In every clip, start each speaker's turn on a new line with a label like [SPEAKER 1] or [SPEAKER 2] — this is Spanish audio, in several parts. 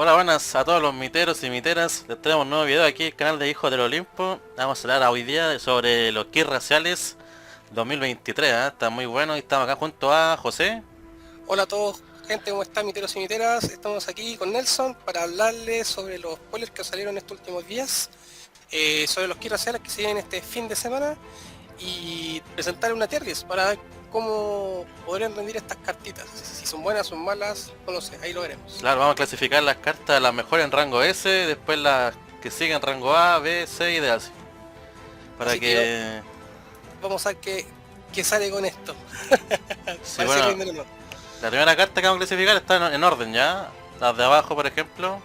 [SPEAKER 1] Hola, buenas a todos los miteros y miteras. Les traemos un nuevo video aquí, el canal de Hijos del Olimpo. Vamos a hablar hoy día sobre los kits raciales 2023, ¿eh? Está muy bueno y estamos acá junto a José.
[SPEAKER 2] Hola a todos, gente, ¿cómo están, miteros y miteras? Estamos aquí con Nelson para hablarles sobre los spoilers que salieron estos últimos días, sobre los kits raciales que se vienen este fin de semana y presentar una tier list para ver cómo podrían rendir estas cartitas. Si son buenas, son malas, no lo sé, ahí lo veremos.
[SPEAKER 1] Claro, vamos a clasificar las cartas, las mejores en rango S, después las que siguen en rango A, B, C y D así. Para
[SPEAKER 2] Así que
[SPEAKER 1] que...
[SPEAKER 2] vamos a ver qué sale con esto.
[SPEAKER 1] Sí,
[SPEAKER 2] Parece
[SPEAKER 1] bueno,
[SPEAKER 2] lindo, ¿no?
[SPEAKER 1] la primera carta que vamos a clasificar está en orden ya. Las de abajo, por ejemplo.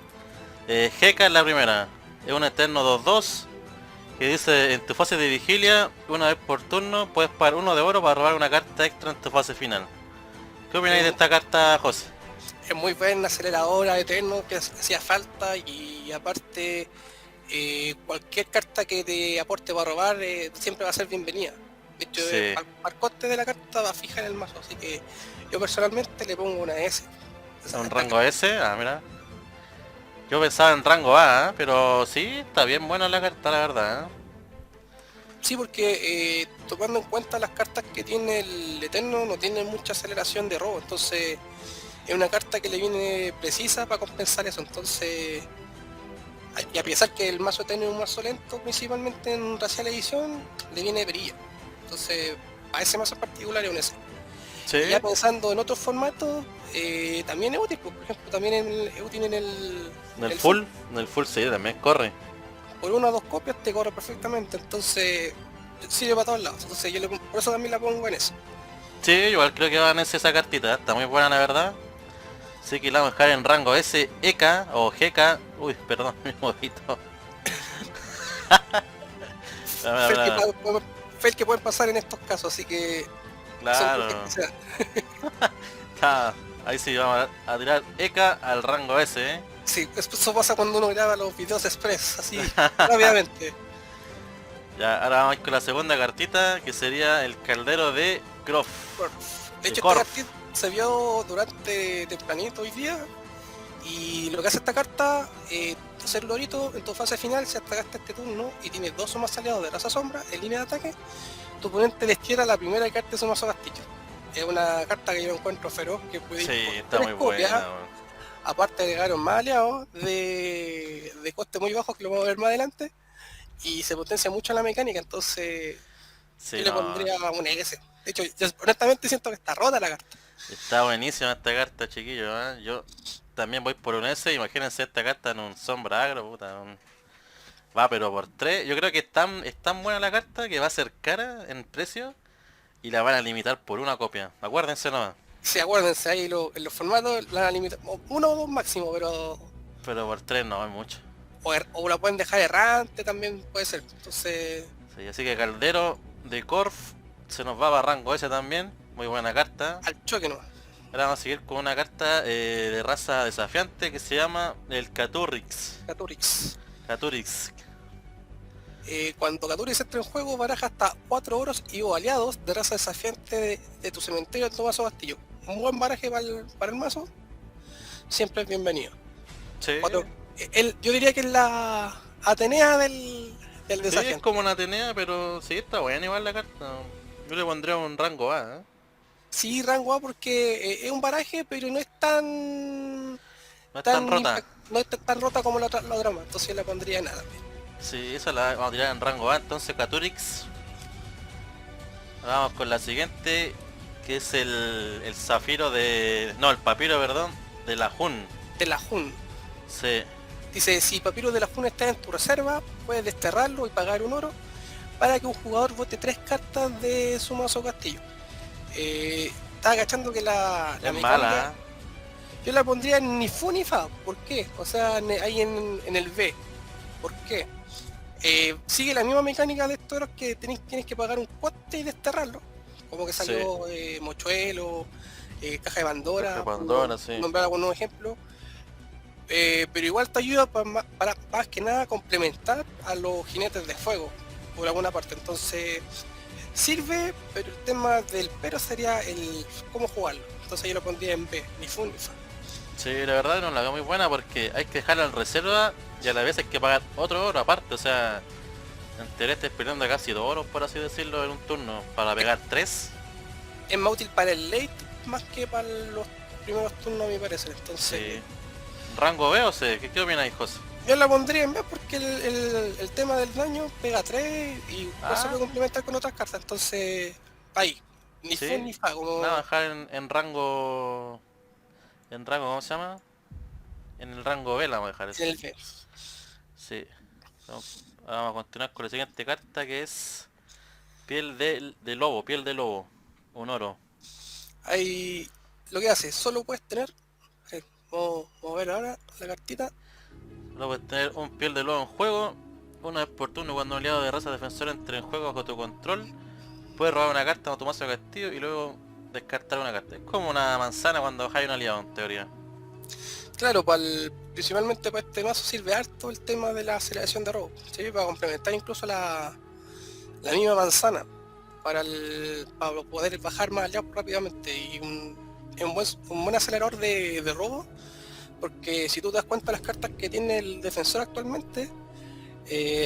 [SPEAKER 1] Heka es la primera. Es un eterno 2-2. Que dice, en tu fase de vigilia, una vez por turno, puedes pagar uno de oro para robar una carta extra en tu fase final. ¿Qué opináis de
[SPEAKER 2] Es,
[SPEAKER 1] esta carta, José?
[SPEAKER 2] es muy buena, aceleradora, eterno, que hacía falta y aparte cualquier carta que te aporte para robar siempre va a ser bienvenida. De hecho,
[SPEAKER 1] Sí,
[SPEAKER 2] al coste de la carta va fija en el mazo, así que yo personalmente le pongo una S
[SPEAKER 1] es un
[SPEAKER 2] esta
[SPEAKER 1] rango
[SPEAKER 2] carta.
[SPEAKER 1] S, mira. Yo pensaba en rango A, pero sí, está bien buena la carta, la verdad.
[SPEAKER 2] Sí, porque tomando en cuenta las cartas que tiene el Eterno, no tiene mucha aceleración de robo, entonces es una carta que le viene precisa para compensar eso, entonces y a pesar que el mazo Eterno es un mazo lento, principalmente en Racial Edición, le viene de perilla. Entonces, a ese mazo en particular es un S.
[SPEAKER 1] Sí,
[SPEAKER 2] Y ya pensando en otros formatos, también es útil, pues, por ejemplo, también es útil en el full.
[SPEAKER 1] en el full sí, también corre.
[SPEAKER 2] Por una o dos copias te corre perfectamente, entonces sirve para todos lados. Entonces por eso también la pongo en eso.
[SPEAKER 1] Sí, igual creo que va en esa cartita, está muy buena la verdad. Así que la vamos a dejar en rango S, EK o GK. Uy, perdón, mi movito.
[SPEAKER 2] Fel que, fel que pueden pasar en estos casos, así que son cosas que
[SPEAKER 1] Claro.
[SPEAKER 2] se dan.
[SPEAKER 1] Ah, ahí sí, vamos a tirar EK al rango S, ¿eh?
[SPEAKER 2] Sí, eso pasa cuando uno graba los videos express, así rápidamente.
[SPEAKER 1] Ya, ahora vamos con la segunda cartita, que sería el caldero de Groff.
[SPEAKER 2] De
[SPEAKER 1] De
[SPEAKER 2] hecho, esta
[SPEAKER 1] Corf.
[SPEAKER 2] carta se vio durante tempranito hoy día. Y lo que hace esta carta, hacer lorito en tu fase final, si atacaste este turno y tienes dos o más aliados de raza sombra en línea de ataque, tu oponente destierra la primera carta de su mazo castillo. Es una carta que yo encuentro feroz, que puede
[SPEAKER 1] Sí,
[SPEAKER 2] ir por
[SPEAKER 1] está
[SPEAKER 2] tres
[SPEAKER 1] muy
[SPEAKER 2] copias,
[SPEAKER 1] buena, weón.
[SPEAKER 2] aparte agregaron más aliados de coste muy bajo, que lo vamos a ver más adelante, y se potencia mucho la mecánica, entonces
[SPEAKER 1] Sí,
[SPEAKER 2] yo le
[SPEAKER 1] no.
[SPEAKER 2] pondría una S. De hecho, yo honestamente siento que está rota la carta.
[SPEAKER 1] Está buenísima esta carta, chiquillo, ¿eh? Yo también voy por un S, imagínense esta carta en un sombra agro, puta. Va, pero por 3. Yo creo que es tan buena la carta que va a ser cara en precio y la van a limitar por una copia. Acuérdense nomás.
[SPEAKER 2] Sí, acuérdense, ahí en los formatos la limitan, uno o dos máximo, pero
[SPEAKER 1] Pero por 3 no es mucho.
[SPEAKER 2] o la pueden dejar errante también puede ser. Entonces,
[SPEAKER 1] Sí, así que Caldero de Corf se nos va a rango S también. Muy buena carta.
[SPEAKER 2] al choque no.
[SPEAKER 1] Ahora vamos a seguir con una carta de raza desafiante que se llama el Caturix.
[SPEAKER 2] Caturix.
[SPEAKER 1] Caturix.
[SPEAKER 2] Cuando Caturix entra en juego, baraja hasta 4 oros y o aliados de raza desafiante de tu cementerio en tu mazo castillo. Un buen baraje para el mazo, siempre es bienvenido.
[SPEAKER 1] Sí,
[SPEAKER 2] Yo diría que es la Atenea del
[SPEAKER 1] sí, es
[SPEAKER 2] desafiante.
[SPEAKER 1] como una Atenea, pero sí está buena igual la carta. Yo le pondría un rango A, ¿eh?
[SPEAKER 2] Sí, rango A porque es un baraje, pero no es
[SPEAKER 1] No es tan rota.
[SPEAKER 2] no es tan rota como la otra más, entonces yo la pondría en nada.
[SPEAKER 1] Sí, esa la vamos a tirar en rango A, entonces Caturix. Ahora vamos con la siguiente, que es el zafiro de... No, el papiro, perdón, de la Jun.
[SPEAKER 2] De la Jun.
[SPEAKER 1] Sí,
[SPEAKER 2] Dice, si Papiro de la Jun está en tu reserva, puedes desterrarlo y pagar un oro para que un jugador vote 3 cartas de su mazo castillo. Estaba agachando que la
[SPEAKER 1] es
[SPEAKER 2] mecánica,
[SPEAKER 1] mala, ¿eh?
[SPEAKER 2] yo la pondría en ni fu ni fa. ¿Por qué? O sea, ahí en el B. ¿Por qué? Sigue la misma mecánica de estos oros que tienes que pagar un coste y desterrarlo. Como que
[SPEAKER 1] Sí,
[SPEAKER 2] salió Mochuelo, Caja de
[SPEAKER 1] caja de
[SPEAKER 2] Pandora, por
[SPEAKER 1] Pandora, sí.
[SPEAKER 2] nombrar algunos ejemplos. Pero igual te ayuda para más que nada complementar a los jinetes de fuego por alguna parte. Entonces sirve, pero el tema del pero sería el cómo jugarlo. Entonces yo lo pondría en B, ni fu ni fa.
[SPEAKER 1] Sí, la verdad no la veo muy buena porque hay que dejarla en reserva y a la vez hay que pagar otro oro aparte, o sea, en teoría estás perdiendo casi 2 oros por así decirlo en un turno para pegar 3.
[SPEAKER 2] Es más útil para el late más que para los primeros turnos a mi parecer.
[SPEAKER 1] Sí.
[SPEAKER 2] Entonces
[SPEAKER 1] Rango B o C, ¿qué opináis, José?
[SPEAKER 2] yo la pondría en B porque el tema del daño pega 3 y igual se
[SPEAKER 1] Ah,
[SPEAKER 2] puede complementar con otras cartas. Entonces, ahí, ni fu
[SPEAKER 1] sí.
[SPEAKER 2] ni fa,
[SPEAKER 1] Nada,
[SPEAKER 2] como
[SPEAKER 1] bajar en rango... En rango, ¿cómo se llama? En el rango B la vamos a dejar
[SPEAKER 2] en
[SPEAKER 1] eso.
[SPEAKER 2] el B.
[SPEAKER 1] Sí. Vamos, vamos a continuar con la siguiente carta que es... de lobo, piel de lobo. Un oro.
[SPEAKER 2] Ahí lo que hace, solo puedes tener, vamos a ver ahora la cartita.
[SPEAKER 1] Luego puedes tener un piel de lobo en juego. Una vez por turno cuando un aliado de raza defensora entre en juego bajo tu control. Puedes robar una carta a tu mazo de castillo y luego descartar una carta. Es como una manzana cuando bajáis un aliado en teoría.
[SPEAKER 2] Claro, principalmente para este mazo sirve harto el tema de la aceleración de robo, ¿sí? Para complementar incluso la misma manzana, para poder bajar más allá rápidamente. Y es un buen acelerador de robo, porque si tú te das cuenta las cartas que tiene el defensor actualmente,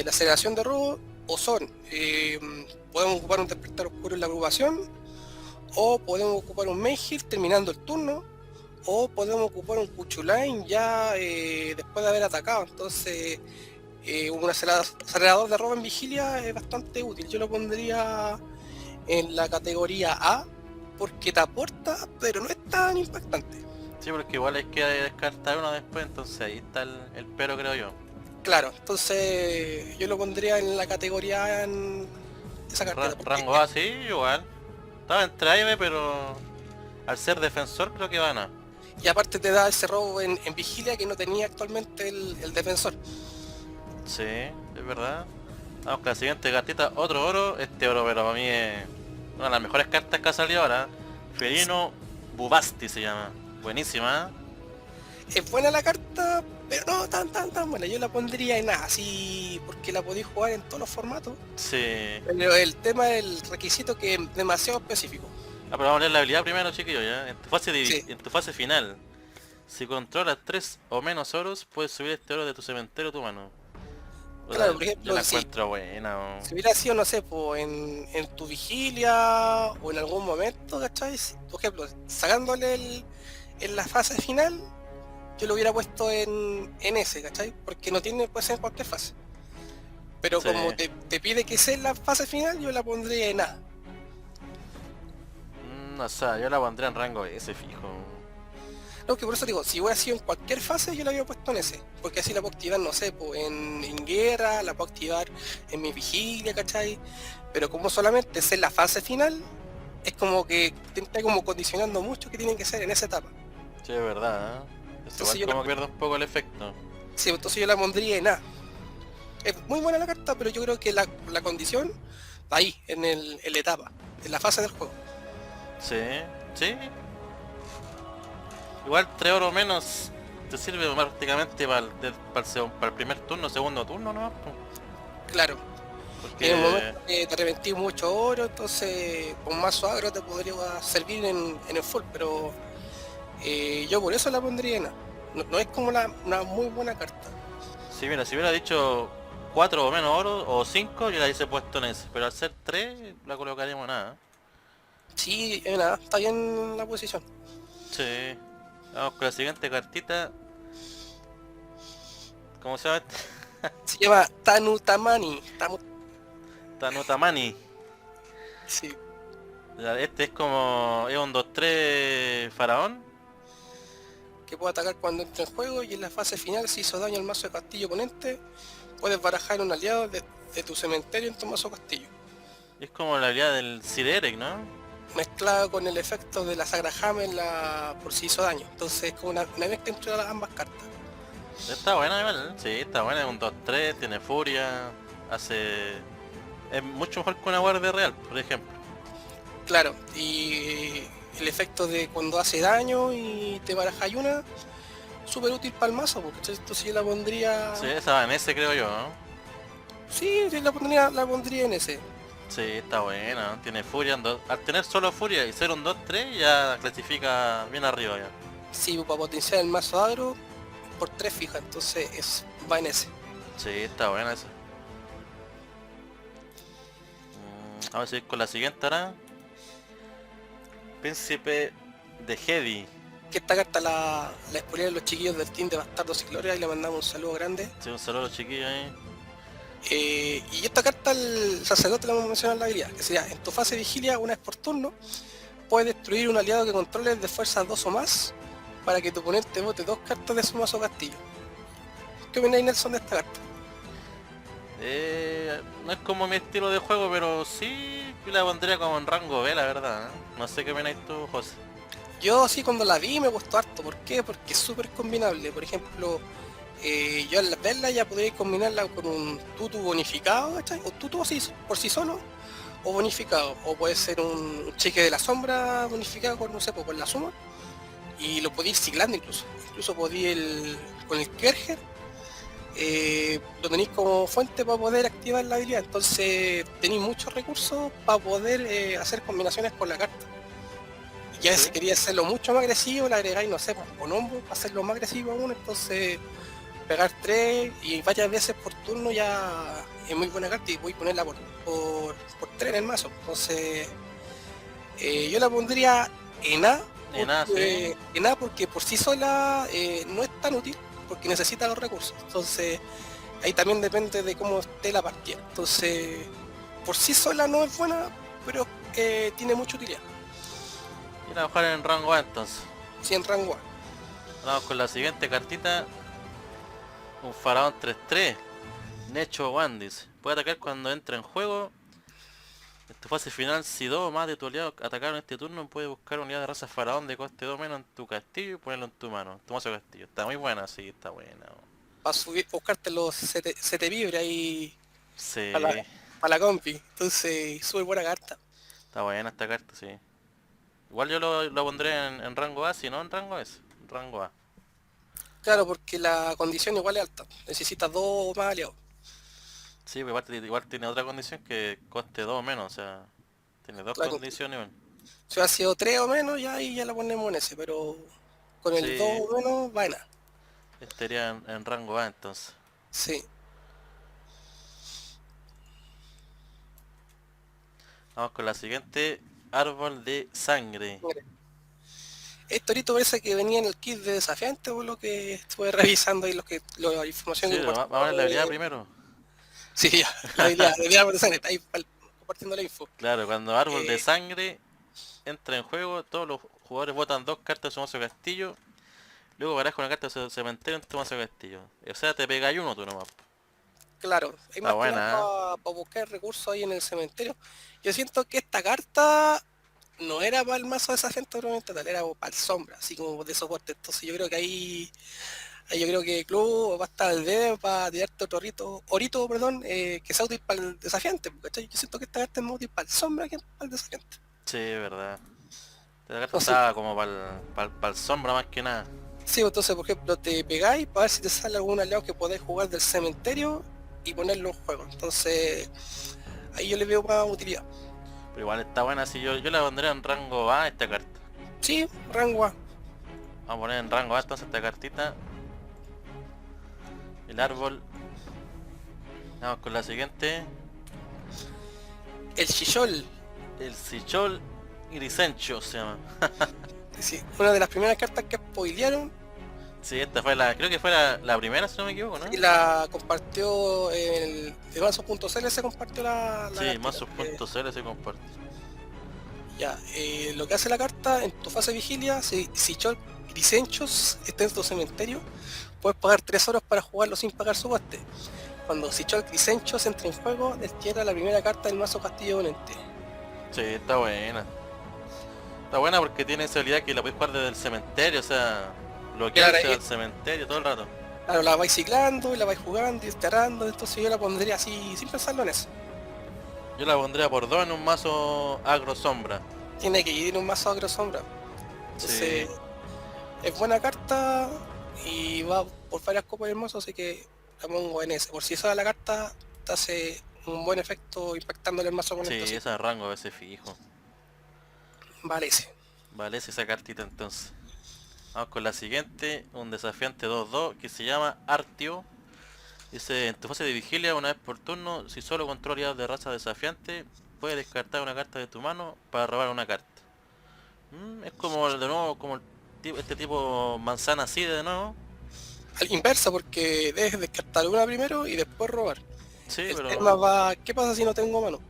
[SPEAKER 2] la aceleración de robo o son, podemos ocupar un despertar oscuro en la agrupación, o podemos ocupar un Mayheal terminando el turno, o podemos ocupar un Cuchulain ya después de haber atacado. Entonces un acelerador de robo en vigilia es bastante útil. Yo lo pondría en la categoría A porque te aporta, pero no es tan impactante.
[SPEAKER 1] Sí, porque igual hay que descartar uno después, entonces ahí está el pero creo yo.
[SPEAKER 2] Claro, entonces yo lo pondría en la categoría A en esa cartera.
[SPEAKER 1] Rango A, sí, igual. Estaba entre A y B, pero al ser defensor creo que van a.
[SPEAKER 2] Y aparte te da ese robo en vigilia que no tenía actualmente el defensor.
[SPEAKER 1] Sí, es verdad. Vamos con la siguiente cartita, otro oro. Este oro pero para mí es una de las mejores cartas que ha salido ahora. Felino Bubasti se llama. Buenísima.
[SPEAKER 2] Es buena la carta, pero no tan buena. Yo la pondría en A, así porque la podéis jugar en todos los formatos.
[SPEAKER 1] Sí.
[SPEAKER 2] Pero el tema del requisito que es demasiado específico.
[SPEAKER 1] Ah, pero vamos a leer la habilidad primero, chiquillos, ya.
[SPEAKER 2] Sí,
[SPEAKER 1] En tu fase final, si controlas 3 o menos oros, puedes subir este oro de tu cementerio a tu mano. Puta,
[SPEAKER 2] claro, por
[SPEAKER 1] yo la
[SPEAKER 2] ejemplo,
[SPEAKER 1] encuentro buena.
[SPEAKER 2] si hubiera sido, no sé, pues, en tu vigilia o en algún momento, ¿cachai? Por ejemplo, sacándole en la fase final, yo lo hubiera puesto en ese, ¿cachai? Porque no tiene, puede ser en cualquier fase. Pero
[SPEAKER 1] Sí.
[SPEAKER 2] como te pide que sea en la fase final, yo la pondría en A.
[SPEAKER 1] O sea, yo la pondría en rango S, fijo.
[SPEAKER 2] No, que por eso digo, si hubiera sido en cualquier fase, yo la había puesto en ese. Porque así la puedo activar, no sé, pues en guerra, la puedo activar en mi vigilia, ¿cachai? Pero como solamente es en la fase final, es como que te está como condicionando mucho que tienen que ser en esa etapa.
[SPEAKER 1] Sí, es verdad, ¿eh? Es
[SPEAKER 2] Entonces
[SPEAKER 1] igual
[SPEAKER 2] yo
[SPEAKER 1] como pierde un poco el efecto.
[SPEAKER 2] sí, entonces yo la pondría en A. Es muy buena la carta, pero yo creo que la condición va ahí, en la etapa, en la fase del juego.
[SPEAKER 1] Sí, sí. Igual 3 oros menos te sirve prácticamente para el primer turno, segundo turno, ¿no?
[SPEAKER 2] Claro, en el
[SPEAKER 1] Porque
[SPEAKER 2] momento que te arrepentís mucho oro, entonces con más agro te podría servir en el full, pero yo por eso la pondría en A. No, no es como una muy buena carta.
[SPEAKER 1] si mira, si hubiera dicho 4 o menos oros o 5 yo la hubiese puesto en ese. Pero al ser 3 la colocaríamos nada.
[SPEAKER 2] Sí, en A, está bien la posición.
[SPEAKER 1] Sí. Vamos con la siguiente cartita. ¿Cómo se llama este?
[SPEAKER 2] Se llama Tanutamani.
[SPEAKER 1] Tanutamani.
[SPEAKER 2] Sí,
[SPEAKER 1] Este es como... es un 2-3 faraón.
[SPEAKER 2] que puede atacar cuando entra en juego y en la fase final si hizo daño al mazo de castillo oponente, puedes barajar un aliado de tu cementerio en tu mazo castillo.
[SPEAKER 1] Es como la habilidad del Sir Eric, ¿no?
[SPEAKER 2] Mezclado con el efecto de la Sagraham por si hizo daño. Entonces es como una mezcla entre ambas cartas.
[SPEAKER 1] Está buena igual, sí, está buena, es un 2-3, tiene furia, hace... es mucho mejor que una guardia real, por ejemplo.
[SPEAKER 2] Claro, y el efecto de cuando hace daño y te barajas una, súper útil para el mazo, porque esto sí la pondría...
[SPEAKER 1] Sí, esa va en ese creo yo, ¿no?
[SPEAKER 2] Sí, sí, la pondría en ese.
[SPEAKER 1] Sí, está buena, ¿no? Tiene furia, al tener solo furia y ser un 2-3 ya clasifica bien arriba ya.
[SPEAKER 2] Sí, para potenciar el mazo agro por 3 fija, entonces va en ese.
[SPEAKER 1] Sí, está buena esa. Vamos a ir con la siguiente ahora. Príncipe de Hedi.
[SPEAKER 2] Que esta carta la spoilearon los chiquillos del team de Bastardos y Gloria y le mandamos un saludo grande.
[SPEAKER 1] Sí, un saludo a los chiquillos ahí.
[SPEAKER 2] Y esta carta el sacerdote le vamos a mencionar la habilidad, que sería en tu fase de vigilia una vez por turno, puedes destruir un aliado que controles de fuerza 2 o más para que tu oponente bote 2 cartas de su mazo castillo. ¿Qué opináis, Nelson, de esta carta?
[SPEAKER 1] No es como mi estilo de juego, pero sí yo la pondría como en rango B, la verdad. No sé qué opináis tú, José.
[SPEAKER 2] Yo sí cuando la vi me gustó harto, ¿por qué? Porque es súper combinable, por ejemplo, yo al verla ya podría combinarla con un tutu bonificado, ¿cachai? O tutu así por sí solo, o bonificado, o puede ser un cheque de la sombra bonificado con, no sé, pues, con la suma, y lo podía ir ciclando incluso podía con el Kerger, lo tenéis como fuente para poder activar la habilidad, entonces tenéis muchos recursos para poder hacer combinaciones con la carta. Y ya
[SPEAKER 1] Sí.
[SPEAKER 2] si quería hacerlo mucho más agresivo, le agregáis, no sé, pues, con hombro para hacerlo más agresivo aún, entonces pegar 3 y varias veces por turno ya es muy buena carta y voy a ponerla por 3 en el mazo. Entonces yo la pondría en A,
[SPEAKER 1] Y nada, sí.
[SPEAKER 2] en A porque por sí sola no es tan útil porque necesita los recursos. Entonces ahí también depende de cómo esté la partida. Entonces por sí sola no es buena, pero tiene mucha utilidad.
[SPEAKER 1] Y la bajar en rango A entonces.
[SPEAKER 2] Sí, en rango A.
[SPEAKER 1] Vamos con la siguiente cartita. Un faraón 3-3. Necho One dice. Puede atacar cuando entre en juego. En tu fase final, si dos o más de tu aliado atacaron este turno, puedes buscar una unidad de raza faraón de coste 2 menos en tu castillo y ponerlo en tu mano. En tu mazo castillo. Está muy buena, sí, está buena.
[SPEAKER 2] Para subir, para buscarte los 7 vibra ahí para
[SPEAKER 1] Sí,
[SPEAKER 2] la compi. Entonces, súper buena carta.
[SPEAKER 1] está buena esta carta, sí. Igual yo lo pondré en rango A, si no en rango S. En rango A.
[SPEAKER 2] Claro, porque la condición igual es alta. Necesitas 2 más aliados.
[SPEAKER 1] Sí, pues igual tiene otra condición que coste 2 menos, o sea, tiene dos
[SPEAKER 2] Claro,
[SPEAKER 1] condiciones. Bueno.
[SPEAKER 2] si hubiera sido 3 o menos, ya ahí ya la ponemos en ese, pero con el 2
[SPEAKER 1] Sí,
[SPEAKER 2] o menos, vaina.
[SPEAKER 1] estaría en rango A entonces.
[SPEAKER 2] Sí.
[SPEAKER 1] Vamos con la siguiente. Árbol de sangre.
[SPEAKER 2] Mire, este ahorita parece que venía en el kit de desafiante, por lo que estuve revisando ahí la información
[SPEAKER 1] Sí,
[SPEAKER 2] que
[SPEAKER 1] vamos a ver la
[SPEAKER 2] compartió.
[SPEAKER 1] habilidad primero.
[SPEAKER 2] Sí, ya, la habilidad de está ahí compartiendo la info.
[SPEAKER 1] Claro, cuando árbol de
[SPEAKER 2] Eh,
[SPEAKER 1] sangre entra en juego, todos los jugadores botan dos cartas de su mazo castillo. Luego barajas una carta de su cementerio en tu mazo castillo. O sea, te pegáis uno tú nomás.
[SPEAKER 2] Claro, hay
[SPEAKER 1] Está
[SPEAKER 2] más que nada
[SPEAKER 1] buena, ¿eh?
[SPEAKER 2] para buscar recursos ahí en el cementerio. Yo siento que esta carta no era para el mazo de esa gente probablemente tal, era para el sombra, así como de soporte. Entonces yo creo que ahí yo creo que el club va a estar al dedo para tirarte otro orito, perdón, que sea útil para el desafiante, ¿cachai? Yo siento que esta carta es más útil para el sombra que para el desafiante.
[SPEAKER 1] Sí, verdad. Esta carta
[SPEAKER 2] Entonces,
[SPEAKER 1] estaba como para el sombra más que nada.
[SPEAKER 2] sí, entonces por ejemplo te pegáis para ver si te sale algún aliado que podáis jugar del cementerio y ponerlo en juego. Entonces ahí yo le veo más utilidad.
[SPEAKER 1] Pero igual está buena, si yo la pondría en rango A esta carta.
[SPEAKER 2] Sí, rango A.
[SPEAKER 1] Vamos a poner en rango A entonces esta cartita. El árbol. Vamos con la siguiente.
[SPEAKER 2] El Chichol,
[SPEAKER 1] El Sichol Grisencho se llama.
[SPEAKER 2] sí, una de las primeras cartas que spoilearon
[SPEAKER 1] Sí, esta fue la, creo que fue la primera si no me equivoco, ¿no?
[SPEAKER 2] y la compartió en el de Manso.cl se compartió la
[SPEAKER 1] Sí,
[SPEAKER 2] cartita.
[SPEAKER 1] mazos.cl se comparte.
[SPEAKER 2] Ya, lo que hace la carta en tu fase de vigilia, si Chol Grisenchos está en tu cementerio, puedes pagar 3 horas para jugarlo sin pagar su coste. Cuando Sichol Grisenchos entra en juego, destierra la primera carta del mazo castillo oponente.
[SPEAKER 1] Sí, está buena. Está buena porque tiene esa habilidad que la puedes jugar desde el cementerio, o sea,
[SPEAKER 2] Claro,
[SPEAKER 1] bloquearse al cementerio todo el rato.
[SPEAKER 2] claro, la vais ciclando y la vais jugando y desterrando, entonces yo la pondría así sin pensarlo en eso.
[SPEAKER 1] Yo la pondría por dos en un mazo agro sombra.
[SPEAKER 2] Tiene que ir un mazo agro sombra.
[SPEAKER 1] Sí,
[SPEAKER 2] Entonces, es buena carta y va por varias copas del mazo, así que la pongo en ese. Por si esa la carta te hace un buen efecto impactándole el mazo con
[SPEAKER 1] sí,
[SPEAKER 2] esto, sí.
[SPEAKER 1] esa rango a veces fijo.
[SPEAKER 2] Vale ese.
[SPEAKER 1] Vale, esa cartita entonces. Vamos con la siguiente, un desafiante 2-2 que se llama Artio. Dice, en tu fase de vigilia, una vez por turno, si solo controlas aliados de raza desafiante, puedes descartar una carta de tu mano para robar una carta. Es como de nuevo, como este tipo manzana así de nuevo.
[SPEAKER 2] Al inversa, porque debes descartar una primero y después robar.
[SPEAKER 1] Sí,
[SPEAKER 2] El tema
[SPEAKER 1] pero
[SPEAKER 2] va, ¿qué pasa si no tengo mano?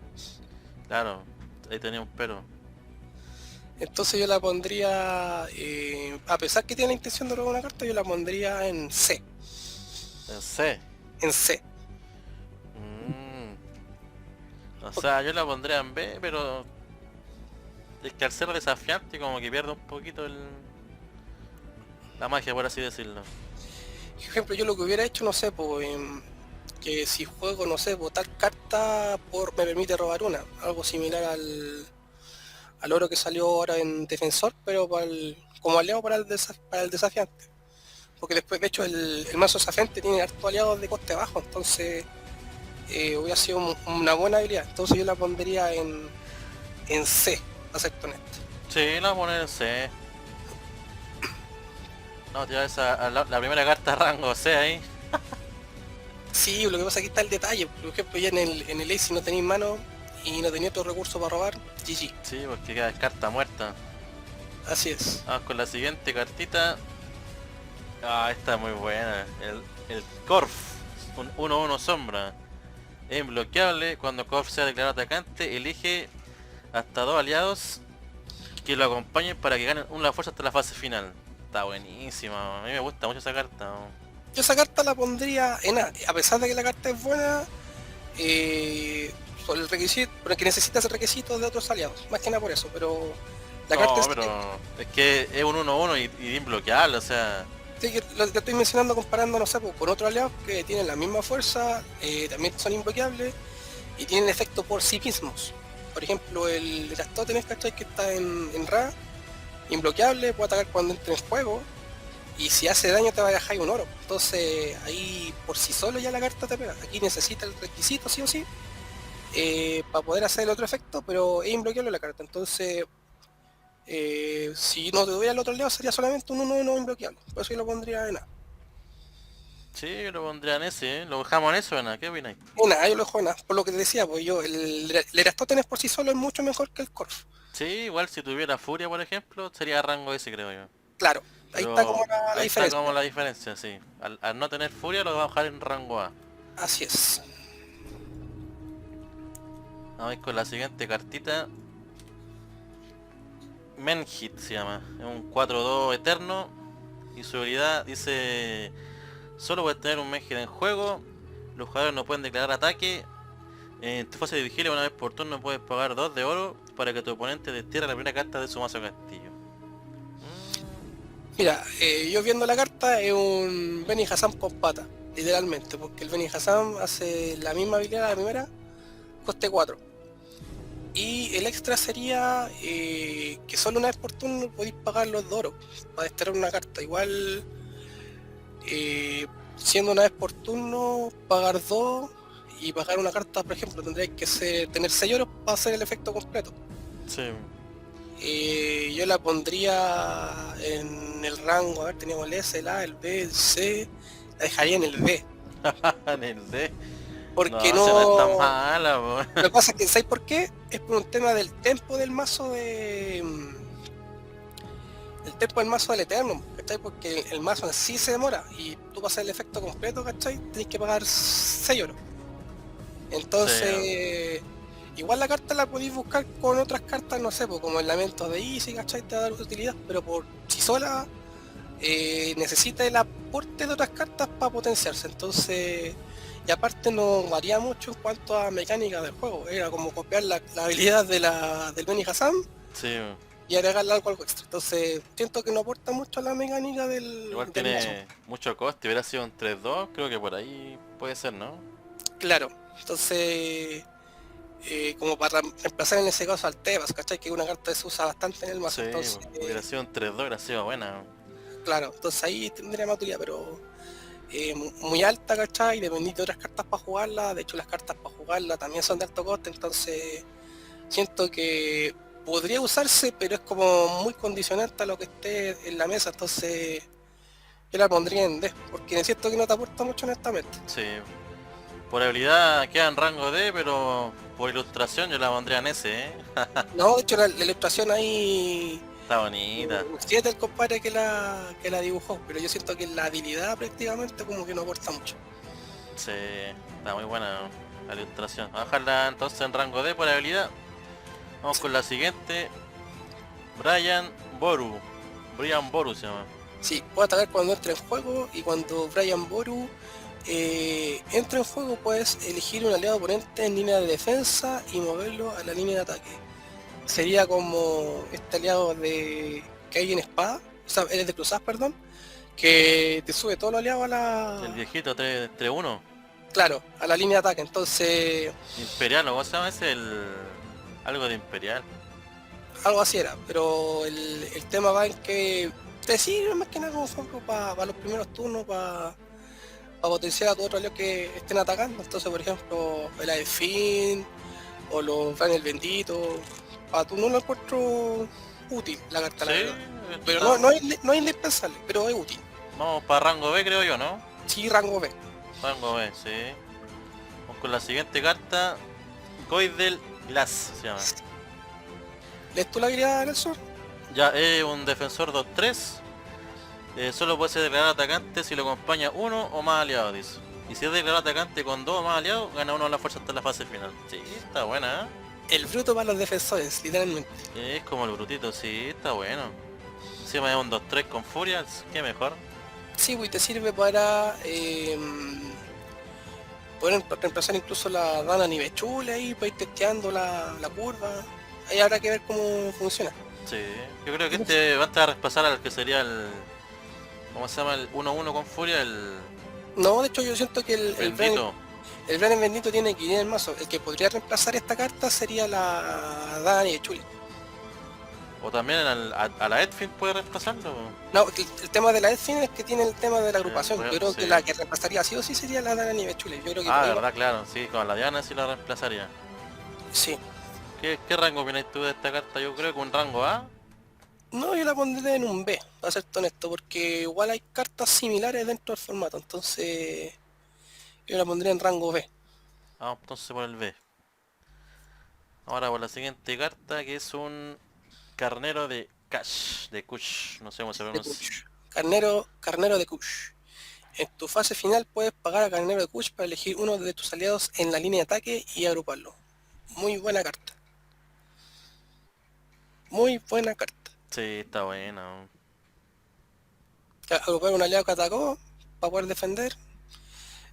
[SPEAKER 1] claro, ahí tenía un pero.
[SPEAKER 2] Entonces yo la pondría, a pesar que tiene la intención de robar una carta, yo la pondría en C.
[SPEAKER 1] En C.
[SPEAKER 2] En C.
[SPEAKER 1] Mm, o sea, yo la pondría en B, pero es que al ser desafiante como que pierde un poquito la magia, por así decirlo.
[SPEAKER 2] Por ejemplo, yo lo que hubiera hecho, no sé, pues, que si juego, no sé, botar carta me permite robar una. Algo similar al oro que salió ahora en defensor, pero como aliado para el desafiante. Porque después, de hecho, el mazo desafiante tiene hartos aliados de coste bajo, entonces hubiera sido una buena habilidad. Entonces yo la pondría en C, para ser honesto.
[SPEAKER 1] Sí, la voy a poner en C. No, tío, la primera carta rango C ahí.
[SPEAKER 2] Sí, lo que pasa es que está el detalle. Por ejemplo, ya en el Ace, si no tenéis mano y no tenéis otro recurso para robar, GG.
[SPEAKER 1] Sí, porque queda carta muerta.
[SPEAKER 2] Así es.
[SPEAKER 1] Vamos con la siguiente cartita. Ah, esta es muy buena. El Corf. Un 1-1 sombra. Es imbloqueable. Cuando Corf sea declarado atacante, elige hasta dos aliados que lo acompañen para que ganen una fuerza hasta la fase final. Está buenísima. A mí me gusta mucho esa carta.
[SPEAKER 2] Yo esa carta la pondría en A. A pesar de que la carta es buena, por el requisito, porque necesita ese requisito de otros aliados. Más que nada por eso, pero la carta
[SPEAKER 1] No, pero es que es un 1-1 y imbloqueable, o sea...
[SPEAKER 2] sí, que lo que estoy mencionando comparando, no sé, pues, con otros aliados que tienen la misma fuerza, también son inbloqueables y tienen efecto por sí mismos. Por ejemplo, el Eratóstenes, ¿cachai? Que está en Ra, imbloqueable, puede atacar cuando entre en juego y si hace daño te va a dejar un oro. Entonces ahí por sí solo ya la carta te pega. Aquí necesita el requisito sí o sí para poder hacer el otro efecto, pero es imbloqueable la carta. Entonces si no tuviera el otro aliado sería solamente un 1-1 imbloqueable. Por eso yo lo pondría en A.
[SPEAKER 1] Sí, yo lo pondría en ese, ¿eh? Lo dejamos en eso, ¿no? ¿Qué opináis?
[SPEAKER 2] Una, yo lo dejo en A. Por lo que te decía, pues yo, el Eratóstenes por sí solo es mucho mejor que el Corf.
[SPEAKER 1] Sí, igual si tuviera furia, por ejemplo, sería rango ese, creo yo.
[SPEAKER 2] Claro, ahí está como
[SPEAKER 1] Pero
[SPEAKER 2] la
[SPEAKER 1] ahí está como
[SPEAKER 2] diferencia.
[SPEAKER 1] la diferencia, sí. Al no tener furia lo vamos a bajar en rango A.
[SPEAKER 2] Así es.
[SPEAKER 1] Vamos a ir con la siguiente cartita. Menhit se llama. Es un 4-2 eterno. Y su habilidad dice... Solo puedes tener un Menhit en juego. Los jugadores no pueden declarar ataque. En tu fase de vigilia una vez por turno puedes pagar 2 de oro para que tu oponente destierre la primera carta de su mazo castillo.
[SPEAKER 2] Mira, yo viendo la carta es un Beni Hassam con pata, literalmente, porque el Beni Hassam hace la misma habilidad de la primera, coste 4. Y el extra sería que solo una vez por turno podéis pagar los de oro para desterrar una carta. Igual, siendo una vez por turno, pagar 2 y pagar una carta, por ejemplo, tendréis que tener 6 oros para hacer el efecto completo.
[SPEAKER 1] Sí.
[SPEAKER 2] Yo la pondría en el rango, a ver, teníamos el S, el A, el B, el C, la dejaría en el B,
[SPEAKER 1] En el D.
[SPEAKER 2] porque
[SPEAKER 1] No, si no es tan
[SPEAKER 2] no...
[SPEAKER 1] mala, po.
[SPEAKER 2] Lo que pasa es que, ¿sabes por qué? Es por un tema del tempo del mazo el tempo del mazo del Eterno, ¿cachai? Porque el mazo en sí se demora y tú para hacer el efecto completo, ¿cachai? Tienes que pagar 6 euros.
[SPEAKER 1] Sí,
[SPEAKER 2] Entonces, igual la carta la podéis buscar con otras cartas, no sé, pues, como el lamento de Easy, ¿cachai? Te va a dar utilidad, pero por sí sola necesita el aporte de otras cartas para potenciarse. Entonces, y aparte no varía mucho en cuanto a mecánica del juego. Era como copiar la habilidad del Beni Hassam
[SPEAKER 1] sí.
[SPEAKER 2] y agregarle algo extra. Entonces, siento que no aporta mucho a la mecánica
[SPEAKER 1] Igual
[SPEAKER 2] del mazo.
[SPEAKER 1] tiene mucho coste, hubiera sido un 3-2, creo que por ahí puede ser, ¿no?
[SPEAKER 2] Claro, entonces como para reemplazar en ese caso al Tebas, ¿cachai? Que es una carta que se usa bastante en el mazo.
[SPEAKER 1] Sí,
[SPEAKER 2] Entonces,
[SPEAKER 1] hubiera sido un 3-2, hubiera sido buena.
[SPEAKER 2] claro, entonces ahí tendría más utilidad, pero muy alta, ¿cachai? Y dependí de otras cartas para jugarla. De hecho, las cartas para jugarla también son de alto coste, entonces siento que podría usarse, pero es como muy condicionante a lo que esté en la mesa, entonces yo la pondría en D, porque necesito que no te aporta mucho honestamente.
[SPEAKER 1] Sí. Por habilidad queda en rango D, pero por ilustración yo la pondría en S, ¿eh?
[SPEAKER 2] No, de hecho la ilustración ahí,
[SPEAKER 1] Está bonita.
[SPEAKER 2] sí es del compadre que la dibujó, pero yo siento que la habilidad prácticamente como que no aporta mucho.
[SPEAKER 1] Sí, está muy buena la ilustración. Vamos a dejarla entonces en rango D por habilidad. Vamos con la siguiente. Brian Boru. Brian Boru se llama.
[SPEAKER 2] Sí, puede atacar cuando entre en juego y cuando Brian Boru entra en juego puedes elegir un aliado oponente en línea de defensa y moverlo a la línea de ataque. Sería como este aliado de que hay en espada, o sea, eres de cruzadas, perdón, que te sube todo los aliados a
[SPEAKER 1] El
[SPEAKER 2] la...
[SPEAKER 1] viejito 3-1.
[SPEAKER 2] Claro, a la línea de ataque, entonces
[SPEAKER 1] Imperial, ¿o cómo se llama ese? Algo de Imperial.
[SPEAKER 2] algo así era, pero el tema va en que te sirve más que nada como foco para los primeros turnos, para potenciar a todos otros aliados que estén atacando. Entonces, por ejemplo, el Aefin o los Van Bendito, para tú no lo encuentro útil la carta, la
[SPEAKER 1] Sí,
[SPEAKER 2] verdad. Pero
[SPEAKER 1] está-
[SPEAKER 2] no es indispensable, pero es útil.
[SPEAKER 1] vamos para rango B creo yo, ¿no?
[SPEAKER 2] Sí, rango B.
[SPEAKER 1] Rango B, sí. Vamos con la siguiente carta. Goidel Glass se llama.
[SPEAKER 2] ¿Lees tú la habilidad, Nelson?
[SPEAKER 1] Ya es un defensor 2-3. Solo puede ser declarado atacante si lo acompaña uno o más aliados, dice. Y si es declarado atacante con dos o más aliados, gana uno de la fuerza hasta la fase final. Sí, está buena,
[SPEAKER 2] El bruto para los defensores, literalmente.
[SPEAKER 1] Es como el brutito, sí, está bueno. Encima es un 2-3 con furia, qué mejor.
[SPEAKER 2] Sí, pues te sirve para poder reemplazar incluso la Dana Nivechule ahí, para ir testeando la curva. Ahí habrá que ver cómo funciona.
[SPEAKER 1] Sí, yo creo que este va a estar a reemplazar al que sería ¿cómo se llama? El 1-1 con furia, el
[SPEAKER 2] No, de hecho yo siento que
[SPEAKER 1] bendito.
[SPEAKER 2] el Bren Bendito tiene que ir en el mazo. El que podría reemplazar esta carta sería la Dana Nivechule.
[SPEAKER 1] O también a la Edfin puede reemplazarlo.
[SPEAKER 2] No, el tema de la Edfin es que tiene el tema de la agrupación.
[SPEAKER 1] Pues,
[SPEAKER 2] Yo creo
[SPEAKER 1] sí.
[SPEAKER 2] que la que reemplazaría sí o sí sería la Dana Nivechule. Yo creo que
[SPEAKER 1] Ah,
[SPEAKER 2] por
[SPEAKER 1] de
[SPEAKER 2] ahí va.
[SPEAKER 1] verdad, claro, sí, con la Diana sí la reemplazaría.
[SPEAKER 2] Sí.
[SPEAKER 1] ¿Qué rango opináis tú de esta carta? Yo creo que un rango A.
[SPEAKER 2] No, yo la pondré en un B, para ser honesto, porque igual hay cartas similares dentro del formato, entonces yo la pondría en rango B.
[SPEAKER 1] Vamos entonces por el B. Ahora por la siguiente carta que es un carnero de Cash, de Kush, no sé cómo se
[SPEAKER 2] De
[SPEAKER 1] pronuncia.
[SPEAKER 2] Kush. Carnero de Kush. En tu fase final puedes pagar a Carnero de Kush para elegir uno de tus aliados en la línea de ataque y agruparlo. Muy buena carta. Muy buena carta.
[SPEAKER 1] Sí, está bueno.
[SPEAKER 2] Agrupar un aliado que atacó para poder defender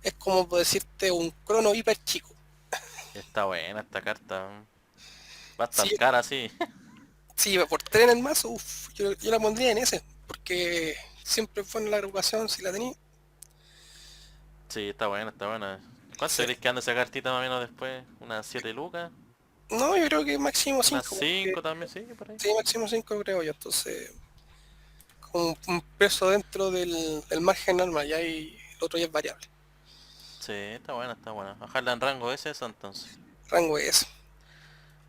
[SPEAKER 2] es como por decirte un crono hiper chico.
[SPEAKER 1] Está buena esta carta. Va a estar
[SPEAKER 2] Sí,
[SPEAKER 1] cara, sí.
[SPEAKER 2] sí, por tener el mazo, yo la pondría en ese, porque siempre fue en la agrupación si la tenía.
[SPEAKER 1] Sí, está buena, está buena. ¿Cuánto
[SPEAKER 2] Sí.
[SPEAKER 1] crees que anda esa cartita más o menos después? ¿Unas 7 lucas?
[SPEAKER 2] No, yo creo que máximo
[SPEAKER 1] ¿Unas
[SPEAKER 2] 5 porque
[SPEAKER 1] 5 también? Sí, por ahí.
[SPEAKER 2] sí, máximo 5 creo yo, entonces con un peso dentro del margen normal, ya hay, el otro ya es variable.
[SPEAKER 1] Sí, está buena, está buena. Bajarla en rango ese eso entonces.
[SPEAKER 2] Rango es.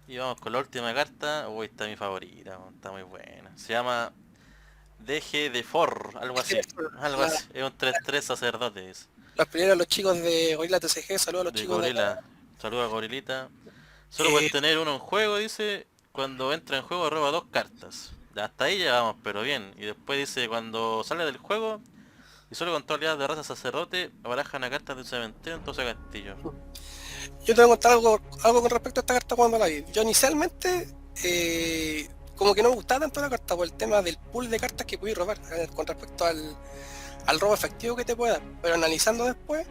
[SPEAKER 1] Y vamos con la última carta. Uy, está mi favorita, está muy buena. Se llama DG de For, algo así. Algo
[SPEAKER 2] La,
[SPEAKER 1] así. Es un 3-3 sacerdote.
[SPEAKER 2] las primeras los chicos de Gorilla TCG, saludos a los
[SPEAKER 1] De
[SPEAKER 2] chicos de acá.
[SPEAKER 1] gorila. Saluda a gorilita. Solo
[SPEAKER 2] Eh,
[SPEAKER 1] puedes tener uno en juego, dice. Cuando entra en juego roba dos cartas. Hasta ahí ya vamos, pero bien. Y después dice, cuando sale del juego y solo con todas aliadas de raza sacerdote, baraja una carta de un cementerio en todo ese castillo.
[SPEAKER 2] yo te voy a contar algo con respecto a esta carta cuando la vi. Yo inicialmente como que no me gustaba tanto la carta por el tema del pool de cartas que podías robar con respecto al robo efectivo que te puede dar. Pero analizando después,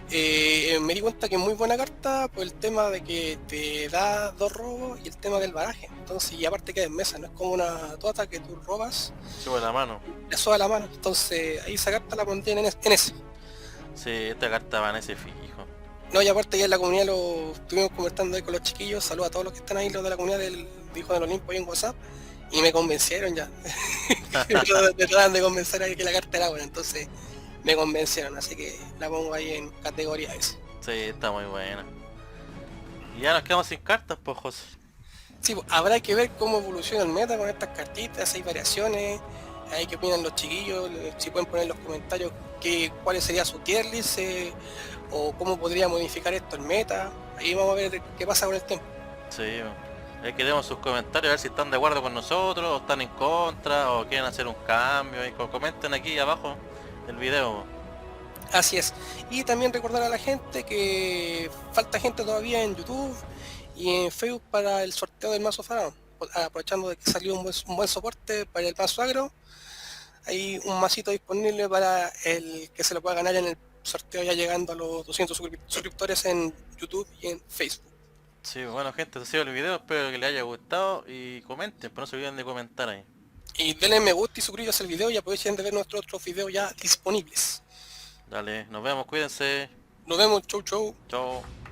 [SPEAKER 2] me di cuenta que es muy buena carta por el tema de que te da dos robos y el tema del baraje. Entonces, y aparte queda en mesa, no es como una tota que tú robas,
[SPEAKER 1] Sube la mano.
[SPEAKER 2] le soba la mano. Entonces, ahí esa carta la pondría en ese.
[SPEAKER 1] Sí, esta carta va en ese fijo.
[SPEAKER 2] No, y aparte ya en la comunidad lo estuvimos conversando ahí con los chiquillos, saludos a todos los que están ahí, los de la comunidad del Hijo del Olimpo ahí en WhatsApp, y me convencieron ya. Me trataban de convencer ahí que la carta era buena, entonces me convencieron, así que la pongo ahí en categoría S.
[SPEAKER 1] Sí, está muy buena. Y ya nos quedamos sin cartas, pues José.
[SPEAKER 2] Sí, pues, habrá que ver cómo evoluciona el meta con estas cartitas, hay variaciones, hay que opinan los chiquillos, si pueden poner en los comentarios cuál sería su tier list, o cómo podría modificar esto el meta. Ahí vamos a ver qué pasa con el tiempo.
[SPEAKER 1] Sí, hay que demos sus comentarios a ver si están de acuerdo con nosotros, o están en contra, o quieren hacer un cambio. Y comenten aquí abajo el video.
[SPEAKER 2] Así es. Y también recordar a la gente que falta gente todavía en YouTube y en Facebook para el sorteo del mazo faraón. Aprovechando de que salió un buen soporte para el mazo agro, hay un masito disponible para el que se lo pueda ganar en el sorteo, ya llegando a los 200 suscriptores en YouTube y en Facebook.
[SPEAKER 1] Sí, bueno gente, este ha sido el video, espero que les haya gustado y comenten, pero no se olviden de comentar ahí.
[SPEAKER 2] Y denle me gusta y suscríbanse al video y aprovechen de ver nuestros otros videos ya disponibles.
[SPEAKER 1] Dale, nos vemos, cuídense.
[SPEAKER 2] Nos vemos, chau chau.
[SPEAKER 1] Chao.